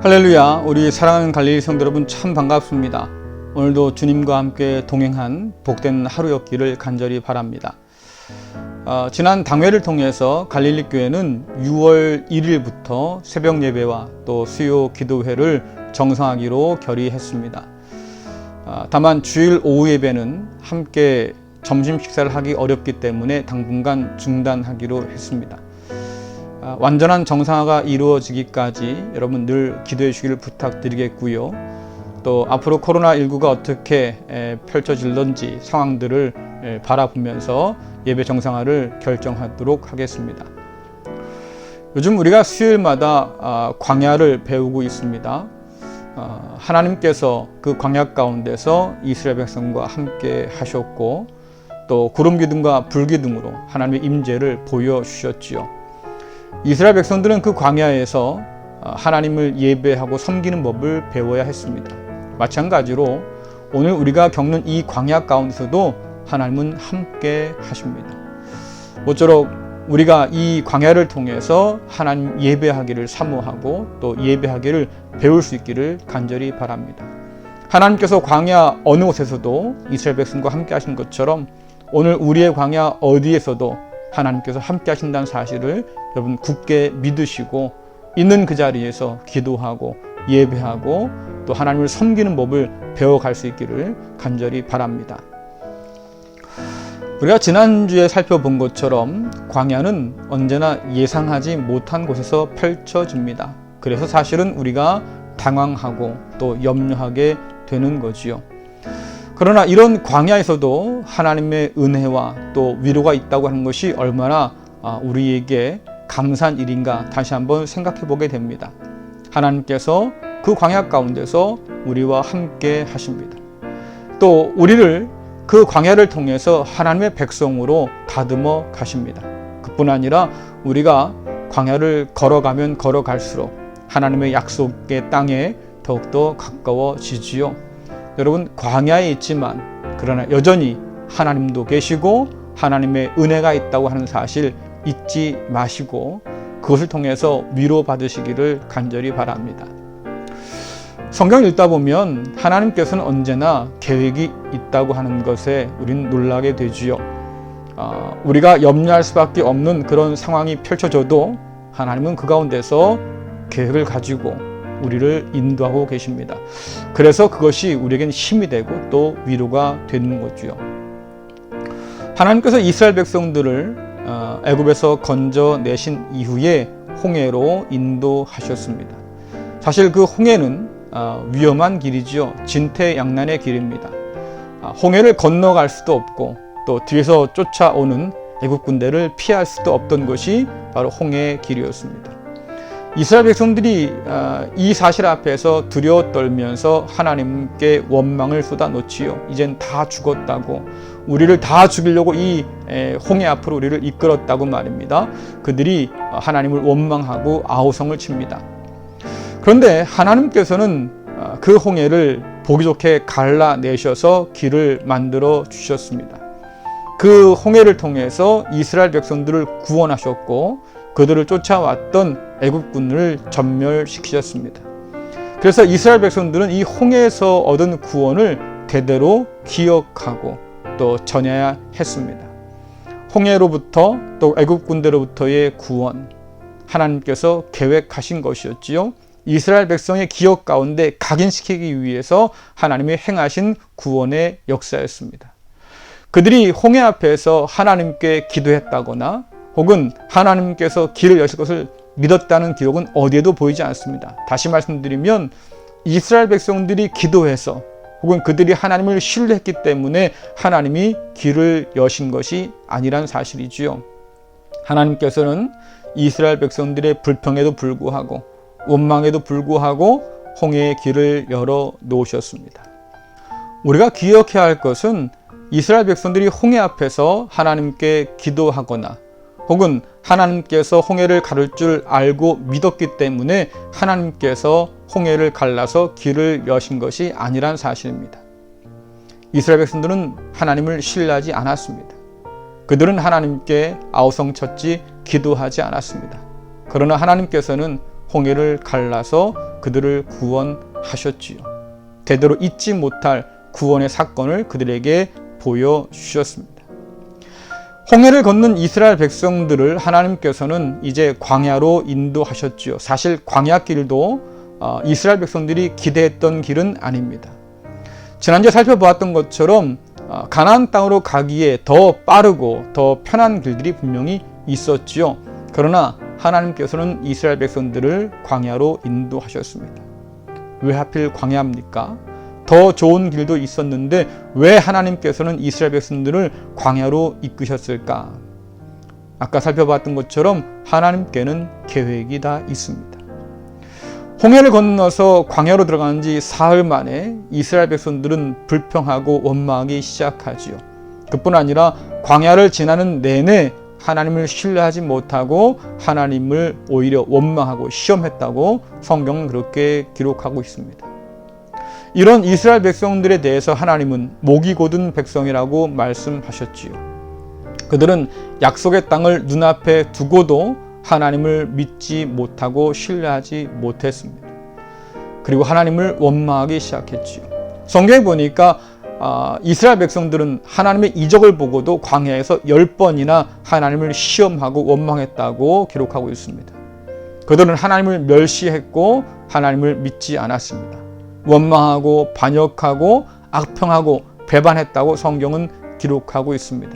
할렐루야. 우리 사랑하는 갈릴리 성도 여러분, 참 반갑습니다. 오늘도 주님과 함께 동행한 복된 하루였기를 간절히 바랍니다. 지난 당회를 통해서 갈릴리 교회는 6월 1일부터 새벽 예배와 또 수요 기도회를 정상하기로 결의했습니다. 다만 주일 오후 예배는 함께 점심 식사를 하기 어렵기 때문에 당분간 중단하기로 했습니다. 완전한 정상화가 이루어지기까지 여러분 늘 기도해 주기를 부탁드리겠고요. 또 앞으로 코로나19가 어떻게 펼쳐질런지 상황들을 바라보면서 예배 정상화를 결정하도록 하겠습니다. 요즘 우리가 수요일마다 광야를 배우고 있습니다. 하나님께서 그 광야 가운데서 이스라엘 백성과 함께 하셨고 또 구름 기둥과 불 기둥으로 하나님의 임재를 보여주셨지요. 이스라엘 백성들은 그 광야에서 하나님을 예배하고 섬기는 법을 배워야 했습니다. 마찬가지로 오늘 우리가 겪는 이 광야 가운데서도 하나님은 함께 하십니다. 모쪼록 우리가 이 광야를 통해서 하나님 예배하기를 사모하고 또 예배하기를 배울 수 있기를 간절히 바랍니다. 하나님께서 광야 어느 곳에서도 이스라엘 백성과 함께 하신 것처럼 오늘 우리의 광야 어디에서도 하나님께서 함께 하신다는 사실을 여러분 굳게 믿으시고 있는 그 자리에서 기도하고 예배하고 또 하나님을 섬기는 법을 배워갈 수 있기를 간절히 바랍니다. 우리가 지난주에 살펴본 것처럼 광야는 언제나 예상하지 못한 곳에서 펼쳐집니다. 그래서 사실은 우리가 당황하고 또 염려하게 되는 거지요. 그러나 이런 광야에서도 하나님의 은혜와 또 위로가 있다고 하는 것이 얼마나 우리에게 감사한 일인가 다시 한번 생각해 보게 됩니다. 하나님께서 그 광야 가운데서 우리와 함께 하십니다. 또 우리를 그 광야를 통해서 하나님의 백성으로 다듬어 가십니다. 그뿐 아니라 우리가 광야를 걸어가면 걸어갈수록 하나님의 약속의 땅에 더욱더 가까워지지요. 여러분, 광야에 있지만 그러나 여전히 하나님도 계시고 하나님의 은혜가 있다고 하는 사실 잊지 마시고 그것을 통해서 위로받으시기를 간절히 바랍니다. 성경 읽다 보면 하나님께서는 언제나 계획이 있다고 하는 것에 우리는 놀라게 되지요. 우리가 염려할 수밖에 없는 그런 상황이 펼쳐져도 하나님은 그 가운데서 계획을 가지고 우리를 인도하고 계십니다. 그래서 그것이 우리에겐 힘이 되고 또 위로가 되는 거죠. 하나님께서 이스라엘 백성들을 애굽에서 건져내신 이후에 홍해로 인도하셨습니다. 사실 그 홍해는 위험한 길이죠. 진퇴양난의 길입니다. 홍해를 건너갈 수도 없고 또 뒤에서 쫓아오는 애굽 군대를 피할 수도 없던 것이 바로 홍해의 길이었습니다. 이스라엘 백성들이 이 사실 앞에서 두려워 떨면서 하나님께 원망을 쏟아놓지요. 이젠 다 죽었다고, 우리를 다 죽이려고 이 홍해 앞으로 우리를 이끌었다고 말입니다. 그들이 하나님을 원망하고 아우성을 칩니다. 그런데 하나님께서는 그 홍해를 보기 좋게 갈라내셔서 길을 만들어 주셨습니다. 그 홍해를 통해서 이스라엘 백성들을 구원하셨고 그들을 쫓아왔던 애굽군을 전멸시키셨습니다. 그래서 이스라엘 백성들은 이 홍해에서 얻은 구원을 대대로 기억하고 또 전해야 했습니다. 홍해로부터 또 애굽군대로부터의 구원, 하나님께서 계획하신 것이었지요. 이스라엘 백성의 기억 가운데 각인시키기 위해서 하나님이 행하신 구원의 역사였습니다. 그들이 홍해 앞에서 하나님께 기도했다거나 혹은 하나님께서 길을 여실 것을 믿었다는 기록은 어디에도 보이지 않습니다. 다시 말씀드리면 이스라엘 백성들이 기도해서 혹은 그들이 하나님을 신뢰했기 때문에 하나님이 길을 여신 것이 아니란 사실이지요. 하나님께서는 이스라엘 백성들의 불평에도 불구하고 원망에도 불구하고 홍해의 길을 열어 놓으셨습니다. 우리가 기억해야 할 것은 이스라엘 백성들이 홍해 앞에서 하나님께 기도하거나 혹은 하나님께서 홍해를 가를 줄 알고 믿었기 때문에 하나님께서 홍해를 갈라서 길을 여신 것이 아니란 사실입니다. 이스라엘 백성들은 하나님을 신뢰하지 않았습니다. 그들은 하나님께 아우성쳤지 기도하지 않았습니다. 그러나 하나님께서는 홍해를 갈라서 그들을 구원하셨지요. 대대로 잊지 못할 구원의 사건을 그들에게 보여주셨습니다. 홍해를 건넌 이스라엘 백성들을 하나님께서는 이제 광야로 인도하셨지요. 사실 광야길도 이스라엘 백성들이 기대했던 길은 아닙니다. 지난주에 살펴보았던 것처럼 가나안 땅으로 가기에 더 빠르고 더 편한 길들이 분명히 있었지요. 그러나 하나님께서는 이스라엘 백성들을 광야로 인도하셨습니다. 왜 하필 광야입니까? 더 좋은 길도 있었는데 왜 하나님께서는 이스라엘 백성들을 광야로 이끄셨을까? 아까 살펴봤던 것처럼 하나님께는 계획이 다 있습니다. 홍해를 건너서 광야로 들어간 지 사흘 만에 이스라엘 백성들은 불평하고 원망하기 시작하지요. 그뿐 아니라 광야를 지나는 내내 하나님을 신뢰하지 못하고 하나님을 오히려 원망하고 시험했다고 성경은 그렇게 기록하고 있습니다. 이런 이스라엘 백성들에 대해서 하나님은 목이 곧은 백성이라고 말씀하셨지요. 그들은 약속의 땅을 눈앞에 두고도 하나님을 믿지 못하고 신뢰하지 못했습니다. 그리고 하나님을 원망하기 시작했지요. 성경에 보니까 이스라엘 백성들은 하나님의 이적을 보고도 광야에서 10번이나 하나님을 시험하고 원망했다고 기록하고 있습니다. 그들은 하나님을 멸시했고 하나님을 믿지 않았습니다. 원망하고 반역하고 악평하고 배반했다고 성경은 기록하고 있습니다.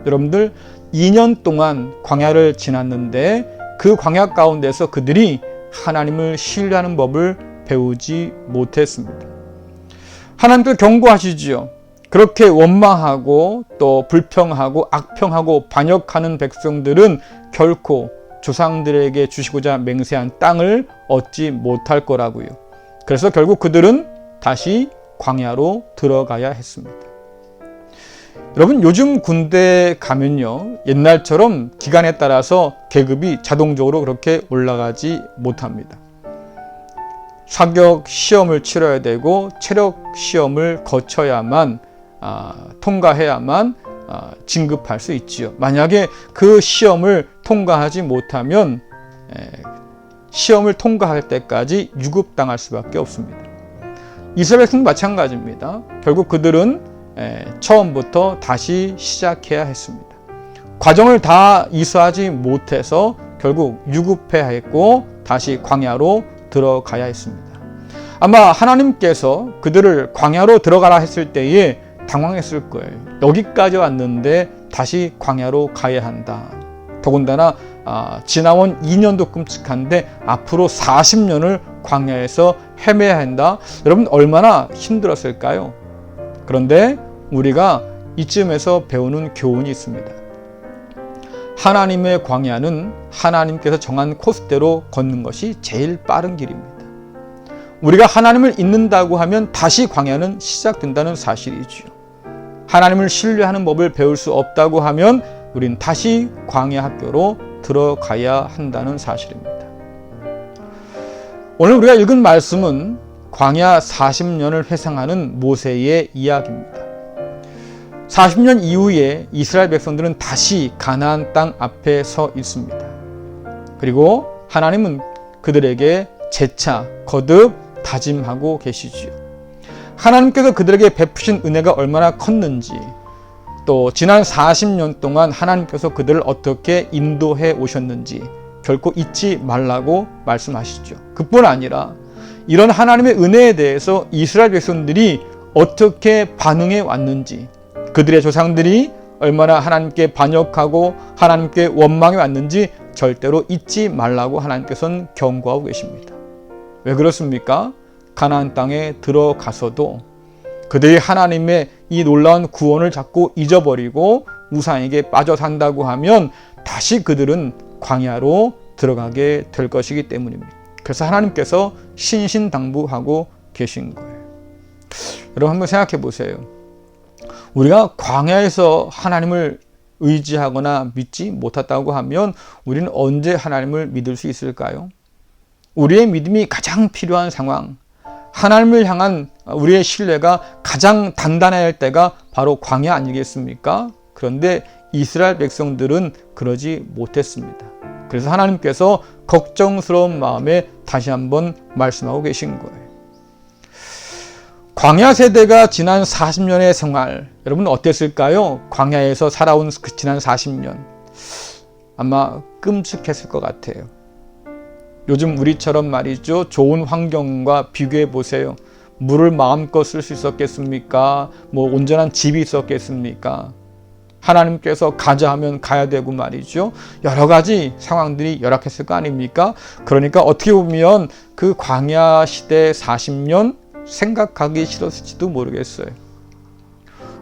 여러분들 2년 동안 광야를 지났는데 그 광야 가운데서 그들이 하나님을 신뢰하는 법을 배우지 못했습니다. 하나님도 경고하시지요. 그렇게 원망하고 또 불평하고 악평하고 반역하는 백성들은 결코 조상들에게 주시고자 맹세한 땅을 얻지 못할 거라고요. 그래서 결국 그들은 다시 광야로 들어가야 했습니다. 여러분, 요즘 군대 가면요, 옛날처럼 기간에 따라서 계급이 자동적으로 그렇게 올라가지 못합니다. 사격 시험을 치러야 되고 체력 시험을 거쳐야만 통과해야만 진급할 수 있지요. 만약에 그 시험을 통과하지 못하면 시험을 통과할 때까지 유급당할 수밖에 없습니다. 이스라엘 백성도 마찬가지입니다. 결국 그들은 처음부터 다시 시작해야 했습니다. 과정을 다 이수하지 못해서 결국 유급해야 했고 다시 광야로 들어가야 했습니다. 아마 하나님께서 그들을 광야로 들어가라 했을 때에 당황했을 거예요. 여기까지 왔는데 다시 광야로 가야 한다. 더군다나 지나온 2년도 끔찍한데 앞으로 40년을 광야에서 헤매야 한다. 여러분 얼마나 힘들었을까요? 그런데 우리가 이쯤에서 배우는 교훈이 있습니다. 하나님의 광야는 하나님께서 정한 코스대로 걷는 것이 제일 빠른 길입니다. 우리가 하나님을 잊는다고 하면 다시 광야는 시작된다는 사실이지요. 하나님을 신뢰하는 법을 배울 수 없다고 하면 우린 다시 광야 학교로 들어가야 한다는 사실입니다. 오늘 우리가 읽은 말씀은 광야 40년을 회상하는 모세의 이야기입니다. 40년 이후에 이스라엘 백성들은 다시 가나안 땅 앞에 서 있습니다. 그리고 하나님은 그들에게 재차 거듭 다짐하고 계시지요. 하나님께서 그들에게 베푸신 은혜가 얼마나 컸는지, 또 지난 40년 동안 하나님께서 그들을 어떻게 인도해 오셨는지 결코 잊지 말라고 말씀하시죠. 그뿐 아니라 이런 하나님의 은혜에 대해서 이스라엘 백성들이 어떻게 반응해 왔는지, 그들의 조상들이 얼마나 하나님께 반역하고 하나님께 원망해 왔는지 절대로 잊지 말라고 하나님께서는 경고하고 계십니다. 왜 그렇습니까? 가나안 땅에 들어가서도 그들이 하나님의 이 놀라운 구원을 자꾸 잊어버리고 우상에게 빠져 산다고 하면 다시 그들은 광야로 들어가게 될 것이기 때문입니다. 그래서 하나님께서 신신당부하고 계신 거예요. 여러분 한번 생각해 보세요. 우리가 광야에서 하나님을 의지하거나 믿지 못했다고 하면 우리는 언제 하나님을 믿을 수 있을까요? 우리의 믿음이 가장 필요한 상황, 하나님을 향한 우리의 신뢰가 가장 단단해야 할 때가 바로 광야 아니겠습니까? 그런데 이스라엘 백성들은 그러지 못했습니다. 그래서 하나님께서 걱정스러운 마음에 다시 한번 말씀하고 계신 거예요. 광야 세대가 지난 40년의 생활, 여러분 어땠을까요? 광야에서 살아온 그 지난 40년. 아마 끔찍했을 것 같아요. 요즘 우리처럼 말이죠. 좋은 환경과 비교해 보세요. 물을 마음껏 쓸 수 있었겠습니까? 온전한 집이 있었겠습니까? 하나님께서 가자 하면 가야 되고 말이죠. 여러 가지 상황들이 열악했을 거 아닙니까? 그러니까 어떻게 보면 그 광야 시대 40년 생각하기 싫었을지도 모르겠어요.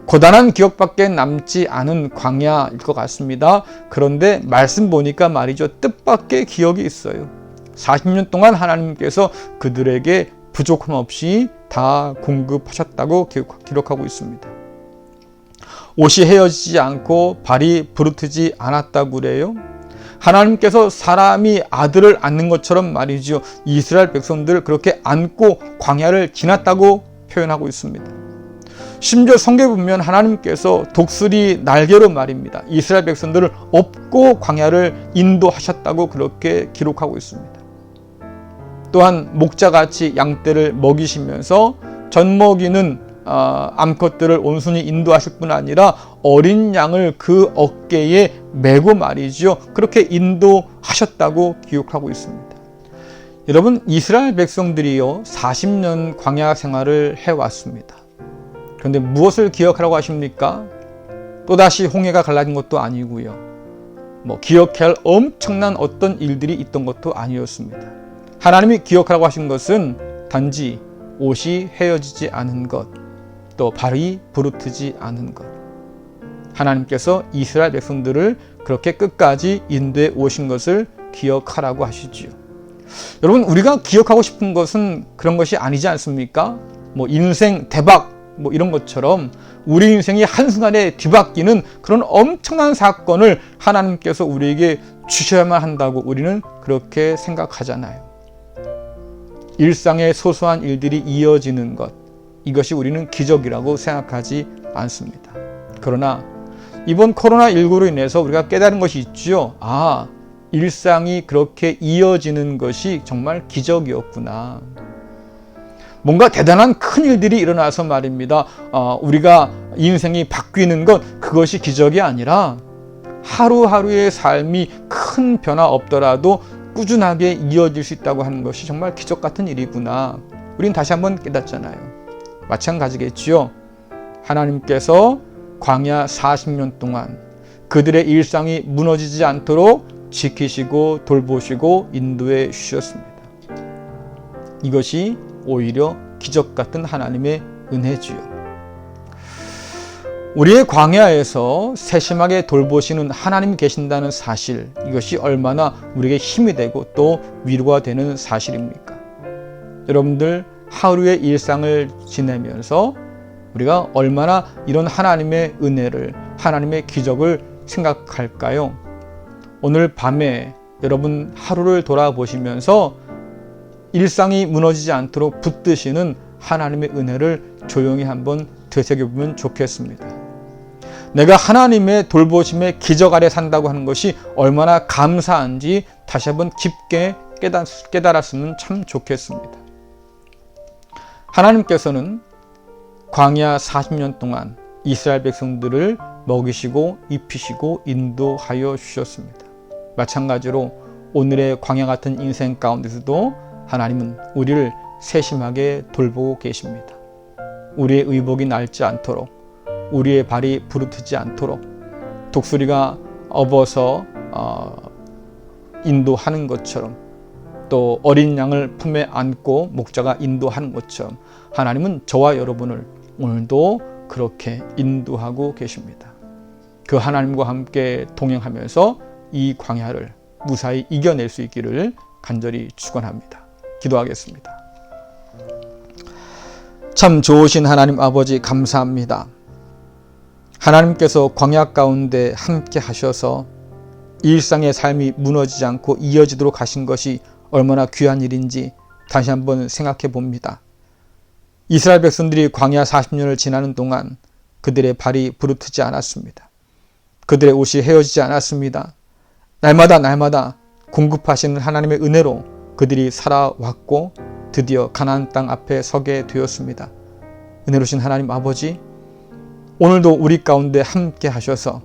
고단한 기억밖에 남지 않은 광야일 것 같습니다. 그런데 말씀 보니까 말이죠. 뜻밖의 기억이 있어요. 40년 동안 하나님께서 그들에게 부족함 없이 다 공급하셨다고 기록하고 있습니다. 옷이 헤어지지 않고 발이 부르트지 않았다고 그래요. 하나님께서 사람이 아들을 안는 것처럼 말이죠. 이스라엘 백성들을 그렇게 안고 광야를 지났다고 표현하고 있습니다. 심지어 성경에 보면 하나님께서 독수리 날개로 말입니다. 이스라엘 백성들을 업고 광야를 인도하셨다고 그렇게 기록하고 있습니다. 또한 목자같이 양떼를 먹이시면서 젖먹이는 암컷들을 온순히 인도하실 뿐 아니라 어린 양을 그 어깨에 메고 말이죠. 그렇게 인도하셨다고 기록하고 있습니다. 여러분, 이스라엘 백성들이요 40년 광야 생활을 해왔습니다. 그런데 무엇을 기억하라고 하십니까? 또다시 홍해가 갈라진 것도 아니고요. 기억해야 할 엄청난 어떤 일들이 있던 것도 아니었습니다. 하나님이 기억하라고 하신 것은 단지 옷이 헤어지지 않은 것, 또 발이 부르트지 않은 것. 하나님께서 이스라엘 백성들을 그렇게 끝까지 인도해 오신 것을 기억하라고 하시지요. 여러분, 우리가 기억하고 싶은 것은 그런 것이 아니지 않습니까? 인생 대박 이런 것처럼 우리 인생이 한순간에 뒤바뀌는 그런 엄청난 사건을 하나님께서 우리에게 주셔야만 한다고 우리는 그렇게 생각하잖아요. 일상의 소소한 일들이 이어지는 것, 이것이 우리는 기적이라고 생각하지 않습니다. 그러나 이번 코로나19로 인해서 우리가 깨달은 것이 있죠. 일상이 그렇게 이어지는 것이 정말 기적이었구나. 뭔가 대단한 큰 일들이 일어나서 말입니다. 우리가 인생이 바뀌는 것, 그것이 기적이 아니라 하루하루의 삶이 큰 변화 없더라도 꾸준하게 이어질 수 있다고 하는 것이 정말 기적 같은 일이구나. 우린 다시 한번 깨닫잖아요. 마찬가지겠지요. 하나님께서 광야 40년 동안 그들의 일상이 무너지지 않도록 지키시고 돌보시고 인도해 주셨습니다. 이것이 오히려 기적 같은 하나님의 은혜지요. 우리의 광야에서 세심하게 돌보시는 하나님이 계신다는 사실, 이것이 얼마나 우리에게 힘이 되고 또 위로가 되는 사실입니까? 여러분들 하루의 일상을 지내면서 우리가 얼마나 이런 하나님의 은혜를, 하나님의 기적을 생각할까요? 오늘 밤에 여러분 하루를 돌아보시면서 일상이 무너지지 않도록 붙드시는 하나님의 은혜를 조용히 한번 되새겨보면 좋겠습니다. 내가 하나님의 돌보심의 기적 아래 산다고 하는 것이 얼마나 감사한지 다시 한번 깊게 깨달았으면 참 좋겠습니다. 하나님께서는 광야 40년 동안 이스라엘 백성들을 먹이시고 입히시고 인도하여 주셨습니다. 마찬가지로 오늘의 광야 같은 인생 가운데서도 하나님은 우리를 세심하게 돌보고 계십니다. 우리의 의복이 낡지 않도록, 우리의 발이 부르트지 않도록, 독수리가 업어서 인도하는 것처럼, 또 어린 양을 품에 안고 목자가 인도하는 것처럼 하나님은 저와 여러분을 오늘도 그렇게 인도하고 계십니다. 그 하나님과 함께 동행하면서 이 광야를 무사히 이겨낼 수 있기를 간절히 축원합니다. 기도하겠습니다. 참 좋으신 하나님 아버지 감사합니다. 하나님께서 광야 가운데 함께 하셔서 일상의 삶이 무너지지 않고 이어지도록 하신 것이 얼마나 귀한 일인지 다시 한번 생각해 봅니다. 이스라엘 백성들이 광야 40년을 지나는 동안 그들의 발이 부르트지 않았습니다. 그들의 옷이 헤어지지 않았습니다. 날마다 공급하시는 하나님의 은혜로 그들이 살아왔고 드디어 가나안 땅 앞에 서게 되었습니다. 은혜로우신 하나님 아버지, 오늘도 우리 가운데 함께 하셔서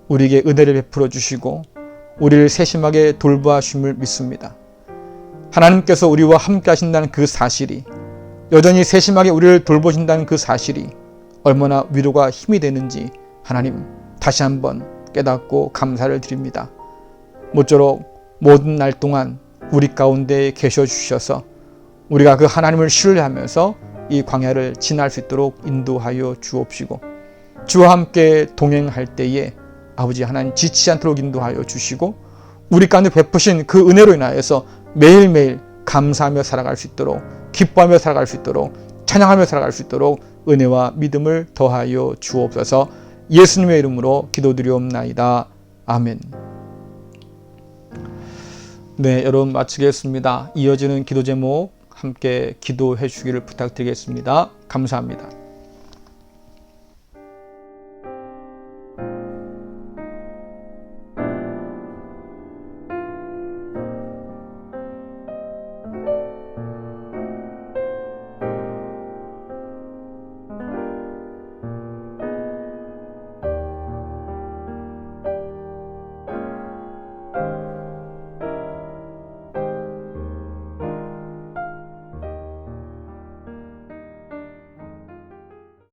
우리에게 은혜를 베풀어 주시고 우리를 세심하게 돌보아 주심을 믿습니다. 하나님께서 우리와 함께 하신다는 그 사실이, 여전히 세심하게 우리를 돌보신다는 그 사실이 얼마나 위로가 힘이 되는지 하나님 다시 한번 깨닫고 감사를 드립니다. 모쪼록 모든 날 동안 우리 가운데 계셔 주셔서 우리가 그 하나님을 신뢰하면서 이 광야를 지날 수 있도록 인도하여 주옵시고, 주와 함께 동행할 때에 아버지 하나님 지치지 않도록 인도하여 주시고, 우리 가운데 베푸신 그 은혜로 인하여서 매일매일 감사하며 살아갈 수 있도록, 기뻐하며 살아갈 수 있도록, 찬양하며 살아갈 수 있도록 은혜와 믿음을 더하여 주옵소서. 예수님의 이름으로 기도드리옵나이다. 아멘. 네, 여러분 마치겠습니다. 이어지는 기도 제목 함께 기도해 주시기를 부탁드리겠습니다. 감사합니다.